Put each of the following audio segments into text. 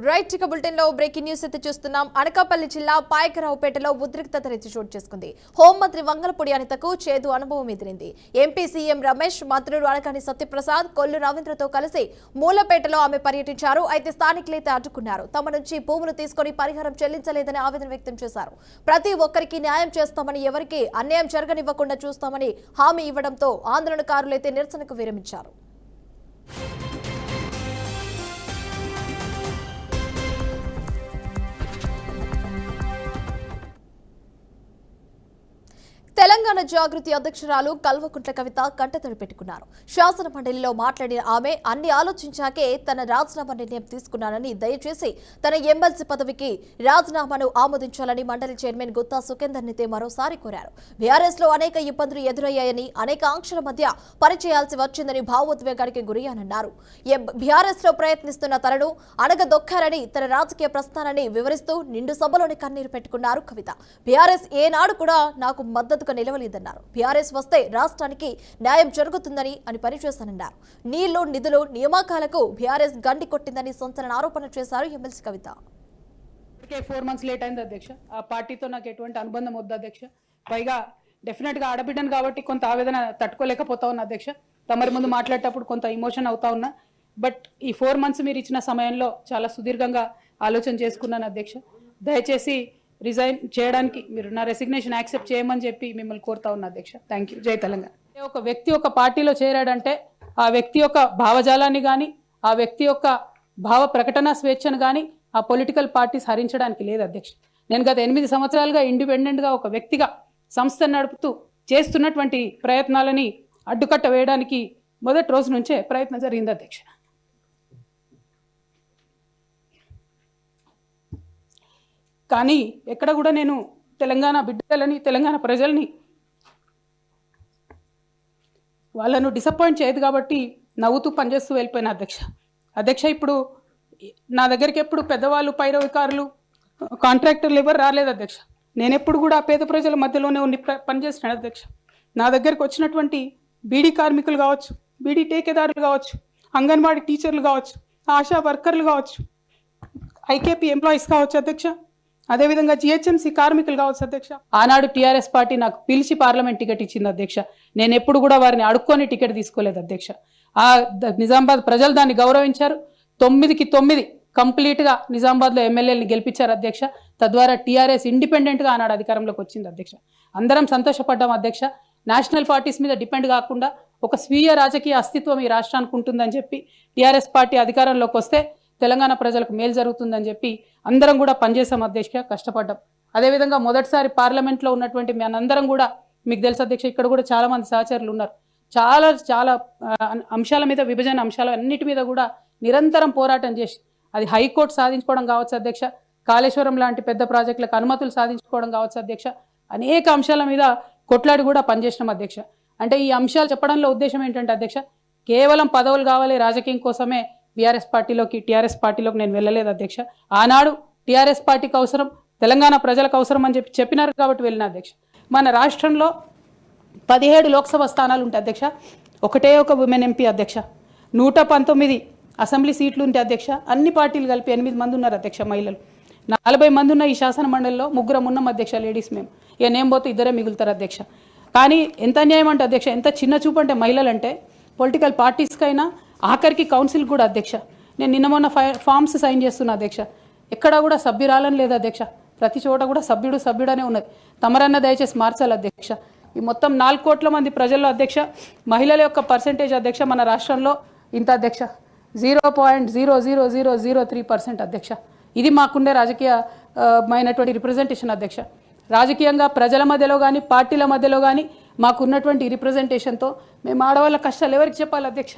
Right ఇక bulletin లో breaking news అయితే చూస్తున్నాం. అనకాపల్లి జిల్లా పాయకరావుపేటలో ఉద్రిక్తత రెచ్చిచోటు హోంమంత్రి వంగలపూడి అనితకు చేదు అనుభవం ఎదిరింది. ఎంపీ సీఎం రమేష్, మంత్రులు అనకాని సత్యప్రసాద్, కొల్లు రవీంద్రతో కలిసి మూలపేటలో ఆమె పర్యటించారు. అయితే స్థానికులైతే అడ్డుకున్నారు. తమ నుంచి భూములు తీసుకుని పరిహారం చెల్లించలేదని ఆవేదన వ్యక్తం చేశారు. ప్రతి ఒక్కరికి న్యాయం చేస్తామని, ఎవరికి అన్యాయం జరగనివ్వకుండా చూస్తామని హామీ ఇవ్వడంతో ఆందోళనకారులైతే నిరసనకు విరమించారు. తెలంగాణ జాగృతి అధ్యక్షురాలు కల్వకుంట్ల కవిత కంటతడి పెట్టుకున్నారు. శాసన మండలిలో మాట్లాడిన ఆమె అన్ని ఆలోచించాకే తన రాజీనామా నిర్ణయం తీసుకున్నానని, దయచేసి తన ఎమ్మెల్సీ పదవికి రాజీనామాను ఆమోదించాలని మండలి చైర్మన్ గుత్తా సుఖేందర్ నితే మరోసారి కోరారు. బీఆర్ఎస్ లో అనేక ఇబ్బందులు ఎదురయ్యాయని, అనేక ఆంక్షల మధ్య పనిచేయాల్సి వచ్చిందని భావోద్వేగానికి గురయ్యానన్నారు. బీఆర్ఎస్ లో ప్రయత్నిస్తున్న తనను అణగదొక్కారని, తన రాజకీయ ప్రస్థానాన్ని వివరిస్తూ నిండు సభలోని కన్నీరు పెట్టుకున్నారు కవిత. బీఆర్ఎస్ ఏనాడు కూడా నాకు మద్దతుగా నిలవలేదన్నారు. బీఆర్ఎస్ వస్తే రాష్ట్రానికి న్యాయం జరుగుతుందని పనిచేశానన్నారు. నీళ్లు, నిధులు, నియామకాలకు బీఆర్ఎస్ గండి కొట్టిందని సంచలన ఆరోపణ చేశారు ఎమ్మెల్సీ కవిత. 4 months లేట్ అయింది అధ్యక్ష. ఆ పార్టీతో నాకు ఎటువంటి అనుబంధం వద్దు అధ్యక్ష. పైగా డెఫినెట్ గా ఆడబిడ్డను కాబట్టి కొంత ఆవేదన తట్టుకోలేకపోతా ఉన్నా అధ్యక్ష. తమరి ముందు మాట్లాడేటప్పుడు కొంత ఇమోషన్ అవుతా ఉన్నా. బట్ ఈ 4 months మీరు ఇచ్చిన సమయంలో చాలా సుదీర్ఘంగా ఆలోచన చేసుకున్నాను అధ్యక్ష. దయచేసి రిజైన్ చేయడానికి మీరు నా రెసిగ్నేషన్ యాక్సెప్ట్ చేయమని చెప్పి మిమ్మల్ని కోరుతా ఉన్నా అధ్యక్ష. Thank you. జై తెలంగాణ. ఒక వ్యక్తి ఒక పార్టీలో చేరాడంటే ఆ వ్యక్తి యొక్క భావజాలాన్ని కానీ, ఆ వ్యక్తి యొక్క భావ ప్రకటన స్వేచ్ఛను కానీ ఆ పొలిటికల్ పార్టీస్ హరించడానికి లేదు అధ్యక్ష. నేను గత 8 సంవత్సరాలుగా ఇండిపెండెంట్గా ఒక వ్యక్తిగా సంస్థను నడుపుతూ చేస్తున్నటువంటి ప్రయత్నాలని అడ్డుకట్ట వేయడానికి మొదటి రోజు నుంచే ప్రయత్నం జరిగింది అధ్యక్ష. కానీ ఎక్కడ కూడా నేను తెలంగాణ బిడ్డలని, తెలంగాణ ప్రజల్ని వాళ్ళను డిసప్పాయింట్ చేయదు కాబట్టి నవ్వుతూ పనిచేస్తూ వెళ్ళిపోయిన అధ్యక్ష. ఇప్పుడు నా దగ్గరికి ఎప్పుడు పెద్దవాళ్ళు, పైరవికారులు, కాంట్రాక్టర్లు ఎవరు రాలేదు అధ్యక్ష. నేను ఎప్పుడు కూడా పేద ప్రజల మధ్యలోనే ఉండి పనిచేస్తున్నాను అధ్యక్ష. నా దగ్గరికి వచ్చినటువంటి బీడీ కార్మికులు కావచ్చు, బీడీ టేకేదారులు కావచ్చు, అంగన్వాడీ టీచర్లు కావచ్చు, ఆశా వర్కర్లు కావచ్చు, ఐకేపీ ఎంప్లాయీస్ కావచ్చు అధ్యక్ష, అదేవిధంగా జిహెచ్ఎంసీ కార్మికులు కావచ్చు అధ్యక్ష. ఆనాడు టీఆర్ఎస్ పార్టీ నాకు పిలిచి పార్లమెంట్ టికెట్ ఇచ్చింది అధ్యక్ష. నేను ఎప్పుడు కూడా వారిని అడుక్కొని టికెట్ తీసుకోలేదు అధ్యక్ష. ఆ నిజామాబాద్ ప్రజలు దాన్ని గౌరవించారు. 9కి 9 కంప్లీట్గా నిజామాబాద్లో ఎమ్మెల్యేని గెలిపించారు అధ్యక్ష. తద్వారా టీఆర్ఎస్ ఇండిపెండెంట్గా ఆనాడు అధికారంలోకి వచ్చింది అధ్యక్ష. అందరం సంతోషపడ్డాం అధ్యక్ష. నేషనల్ పార్టీస్ మీద డిపెండ్ కాకుండా ఒక స్వీయ రాజకీయ అస్తిత్వం ఈ రాష్ట్రానికి ఉంటుందని చెప్పి, టీఆర్ఎస్ పార్టీ అధికారంలోకి వస్తే తెలంగాణ ప్రజలకు మేలు జరుగుతుందని చెప్పి అందరం కూడా పనిచేసాం అధ్యక్ష, కష్టపడ్డాం. అదేవిధంగా మొదటిసారి పార్లమెంట్లో ఉన్నటువంటి మనందరం కూడా, మీకు తెలుసు అధ్యక్ష, ఇక్కడ కూడా చాలా మంది సహచరులు ఉన్నారు. చాలా అంశాల మీద, విభజన అంశాల అన్నిటి మీద కూడా నిరంతరం పోరాటం చేసి అది హైకోర్టు సాధించుకోవడం కావచ్చు అధ్యక్ష, కాళేశ్వరం లాంటి పెద్ద ప్రాజెక్టులకు అనుమతులు సాధించుకోవడం కావచ్చు అధ్యక్ష, అనేక అంశాల మీద కొట్లాడి కూడా పనిచేసినాం అధ్యక్ష. అంటే ఈ అంశాలు చెప్పడంలో ఉద్దేశం ఏంటంటే అధ్యక్ష, కేవలం పదవులు కావాలి రాజకీయం కోసమే టీఆర్ఎస్ పార్టీలోకి నేను వెళ్ళలేదు అధ్యక్ష. ఆనాడు టీఆర్ఎస్ పార్టీకి అవసరం, తెలంగాణ ప్రజలకు అవసరం అని చెప్పినారు కాబట్టి వెళ్ళిన అధ్యక్ష. మన రాష్ట్రంలో 17 లోక్సభ స్థానాలు ఉంటాయి అధ్యక్ష. ఒకటే ఒక ఉమెన్ ఎంపీ అధ్యక్ష. 119 అసెంబ్లీ సీట్లు ఉంటాయి అధ్యక్ష. అన్ని పార్టీలు కలిపి 8 మంది ఉన్నారు అధ్యక్ష మహిళలు. 40 మంది ఉన్న ఈ శాసన మండలిలో 3 ఉన్నాం అధ్యక్ష లేడీస్. మేము ఇక నేను పోతే 2 మిగులుతారు అధ్యక్ష. కానీ ఎంత అన్యాయం అంటే అధ్యక్ష, ఎంత చిన్న చూపు అంటే మహిళలు అంటే పొలిటికల్ పార్టీస్కైనా, ఆఖరికి కౌన్సిల్ కూడా అధ్యక్ష. నేను నిన్న మొన్న ఫామ్స్ సైన్ చేస్తున్నా అధ్యక్ష. ఎక్కడా కూడా సభ్యురాలని లేదు అధ్యక్ష. ప్రతి చోట కూడా సభ్యుడనే ఉన్నది. తమరన్న దయచేసి మార్చాలి అధ్యక్ష. ఈ మొత్తం 4 కోట్ల మంది ప్రజల్లో అధ్యక్ష మహిళల యొక్క పర్సెంటేజ్ అధ్యక్ష మన రాష్ట్రంలో ఇంత అధ్యక్ష, 0.00003% అధ్యక్ష. ఇది మాకుండే రాజకీయమైనటువంటి రిప్రజెంటేషన్ అధ్యక్ష. రాజకీయంగా ప్రజల మధ్యలో కానీ, పార్టీల మధ్యలో కానీ మాకున్నటువంటి రిప్రజెంటేషన్తో మేము ఆడవాళ్ళ కష్టాలు ఎవరికి చెప్పాలి అధ్యక్ష?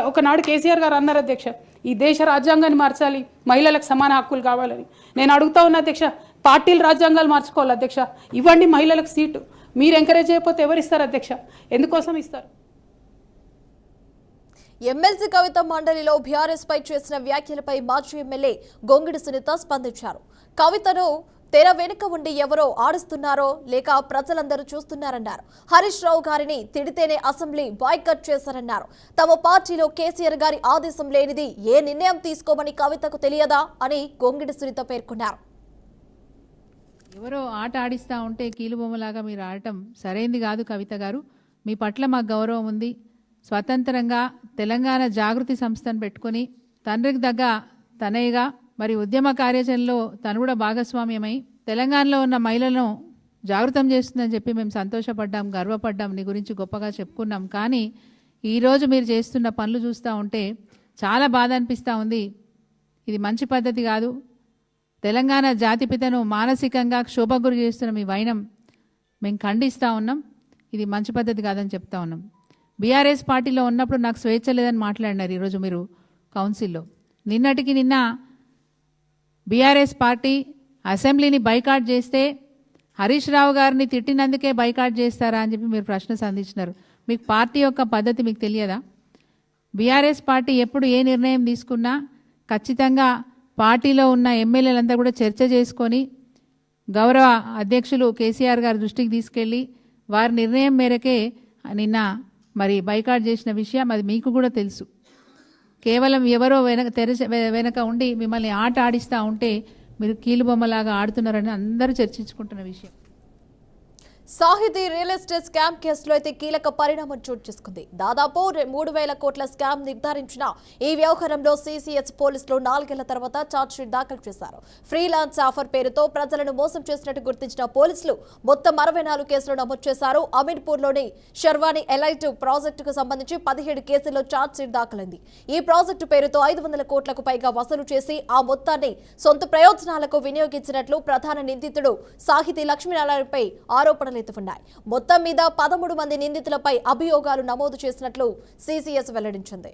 ఒకనాడు కేసీఆర్ గారు అన్నారు అధ్యక్ష, ఈ దేశ రాజ్యాంగాన్ని మార్చాలి, మహిళలకు సమాన హక్కులు కావాలని. నేను అడుగుతా ఉన్నా అధ్యక్ష, పార్టీలు రాజ్యాంగాలు మార్చుకోవాలి అధ్యక్ష. ఇవ్వండి మహిళలకు సీటు. మీరు ఎంకరేజ్ చేయకపోతే ఎవరు ఇస్తారు అధ్యక్ష? ఎందుకోసం ఇస్తారు? ఎమ్మెల్సీ కవిత మండలిలో బీఆర్ఎస్ పై చేసిన వ్యాఖ్యలపై మాజీ ఎమ్మెల్యే గొంగిడి సునీత స్పందించారు. కవితను తెర వెనుక ఉండి ఎవరో ఆడుస్తున్నారో లేక ప్రజలందరూ చూస్తున్నారన్నారు. హరీష్ రావు గారిని తిడితేనే అసెంబ్లీ బాయ్కట్ చేశారన్నారు. తమ పార్టీలో కేసీఆర్ గారి ఆదేశం లేనిది ఏ నిర్ణయం తీసుకోమని కవితకు తెలియదా అని గొంగిడి సునీత పేర్కొన్నారు. ఎవరో ఆట ఆడిస్తూ ఉంటే కీలుబొమ్మలాగా మీరు ఆడటం సరైంది కాదు కవిత గారు. మీ పట్ల మాకు గౌరవం ఉంది. స్వతంత్రంగా తెలంగాణ జాగృతి సంస్థను పెట్టుకొని తండ్రికి దగ్గ తనయ్యగా మరి ఉద్యమ కార్యాచరణలో తను కూడా భాగస్వామ్యమై తెలంగాణలో ఉన్న మహిళలను జాగృతం చేస్తుందని చెప్పి మేము సంతోషపడ్డాం, గర్వపడ్డాం, నీ గురించి గొప్పగా చెప్పుకున్నాం. కానీ ఈరోజు మీరు చేస్తున్న పనులు చూస్తూ ఉంటే చాలా బాధ అనిపిస్తూ ఉంది. ఇది మంచి పద్ధతి కాదు. తెలంగాణ జాతిపితను మానసికంగా క్షోభకు గురి చేస్తున్న మీ వైనం మేము ఖండిస్తూ ఉన్నాం. ఇది మంచి పద్ధతి కాదని చెప్తా ఉన్నాం. బీఆర్ఎస్ పార్టీలో ఉన్నప్పుడు నాకు స్వేచ్ఛ లేదని మాట్లాడినారు. ఈరోజు మీరు కౌన్సిల్లో నిన్నటికి నిన్న బీఆర్ఎస్ పార్టీ అసెంబ్లీని బైకాట్ చేస్తే హరీష్ రావు గారిని తిట్టినందుకే బైకాట్ చేస్తారా అని చెప్పి మీరు ప్రశ్న సంధించినారు. మీకు పార్టీ యొక్క పద్ధతి మీకు తెలియదా? బీఆర్ఎస్ పార్టీ ఎప్పుడు ఏ నిర్ణయం తీసుకున్నా ఖచ్చితంగా పార్టీలో ఉన్న ఎమ్మెల్యేలంతా కూడా చర్చ చేసుకొని గౌరవ అధ్యక్షులు కేసీఆర్ గారి దృష్టికి తీసుకెళ్ళి వారి నిర్ణయం మేరకే నిన్న మరి బైకాట్ చేసిన విషయం అది మీకు కూడా తెలుసు. కేవలం ఎవరో వెనక ఉండి మిమ్మల్ని ఆట ఆడిస్తూ ఉంటే మీరు కీలుబొమ్మలాగా ఆడుతున్నారని అందరూ చర్చించుకుంటున్న విషయం. సాహితీ రియల్ ఎస్టేట్ స్కామ్ కేసులో అయితే కీలక పరిణామం చోటు చేసుకుంది. దాదాపు 3,000 కోట్ల స్కామ్ నిర్ధారించిన ఈ వ్యవహారంలో సీసీఎస్ పోలీసులు 4 ఏళ్ల తర్వాత ఛార్జ్షీట్ దాఖలు చేశారు. ఫ్రీలాన్స్ ఆఫర్ పేరుతో ప్రజలను మోసం చేసినట్టు గుర్తించిన పోలీసులు మొత్తం 64 కేసులు నమోదు చేశారు. అమీర్పూర్లోని షర్వానీ ఎలైట్ ప్రాజెక్టుకు సంబంధించి 17 కేసుల్లో ఛార్జ్షీట్ దాఖలైంది. ఈ ప్రాజెక్టు పేరుతో 500 కోట్లకు పైగా వసూలు చేసి ఆ మొత్తాన్ని సొంత ప్రయోజనాలకు వినియోగించినట్లు ప్రధాన నిందితుడు సాహితీ లక్ష్మీనారాయణపై ఆరోపణలు ఉన్నాయి. మొత్తం మీద 13 మంది నిందితులపై అభియోగాలు నమోదు చేసినట్లు సీసీఎస్ వెల్లడించింది.